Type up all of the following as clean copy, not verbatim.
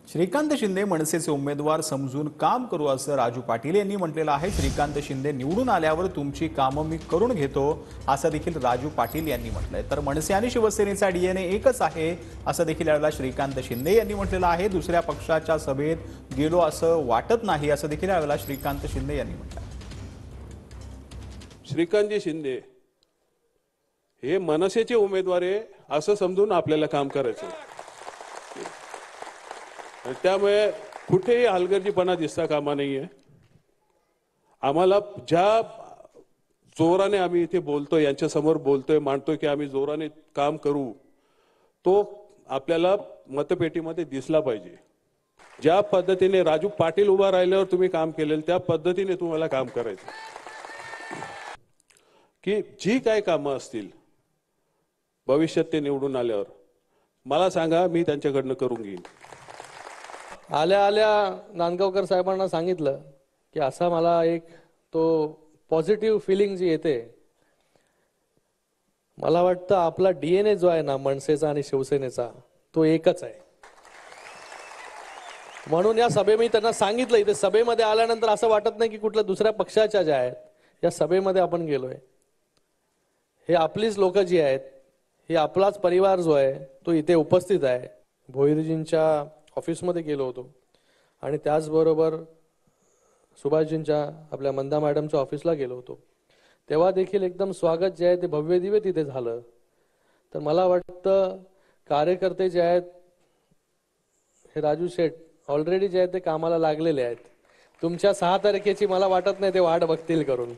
श्रीकांत शिंदे मनसेचे उमेदवार समजून काम करू असं राजू पाटील यांनी म्हटलेलं आहे। श्रीकांत शिंदे निवडून आल्यावर तुमची कामं मी करून घेतो असं देखील राजू पाटील यांनी म्हटलंय। तर मनसे आणि शिवसेनेचा डीएनए एकच आहे असं देखील यावेळेला श्रीकांत शिंदे यांनी म्हटलेलं आहे। दुसऱ्या पक्षाच्या सभेत गेलो असं वाटत नाही असं देखील यावेळेला श्रीकांत शिंदे यांनी म्हटलं। श्रीकांतजी शिंदे हे मनसेचे उमेदवार आहे असं समजून आपल्याला काम करायचं। त्यामुळे कुठेही हलगर्जीपणा दिसता कामा नाहीये। आम्हाला ज्या जोराने आम्ही इथे बोलतोय, यांच्या समोर बोलतोय, मांडतोय की आम्ही जोराने काम करू, तो आपल्याला मतपेटीमध्ये दिसला पाहिजे। ज्या पद्धतीने राजू पाटील उभा राहिल्यावर तुम्ही काम केलेलं त्या पद्धतीने तुम्हाला काम करायचं की जी काय कामं असतील भविष्यात ते निवडून आल्यावर मला सांगा, मी त्यांच्याकडनं करून घेईन। आल्या आल्या नांदगावकर साहेबांना सांगितलं की असा मला एक तो पॉझिटिव्ह फिलिंग जी येते, मला वाटतं आपला डीएनए जो आहे ना मनसेचा आणि शिवसेनेचा तो एकच आहे। म्हणून या मी त्यांना सांगितलं, इथे सभेमध्ये आल्यानंतर असं वाटत नाही की कुठल्या दुसऱ्या पक्षाच्या ज्या आहेत या सभेमध्ये आपण गेलोय। हे आपलीच लोक जी आहेत, हे आपलाच परिवार जो आहे तो इथे उपस्थित आहे। भोईरजींच्या ऑफिसमध्ये गेलो होतो आणि त्याचबरोबर सुभाषजींच्या आपल्या मंदा मॅडमच्या ऑफिसला गेलो होतो, तेव्हा देखील एकदम स्वागत जे आहे ते भव्य दिव्य तिथे झालं। तर मला वाटतं कार्यकर्ते जे आहेत हे राजू शेठ ऑलरेडी जे आहेत ते कामाला लागलेले आहेत। तुमच्या 6 तारखेची मला वाटत नाही ते वाट बघतील करून,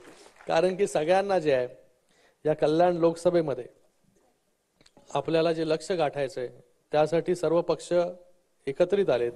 कारण की सगळ्यांना जे आहे या कल्याण लोकसभेमध्ये आपल्याला जे लक्ष्य गाठायचंय त्यासाठी सर्व पक्ष एकत्रित आलेत।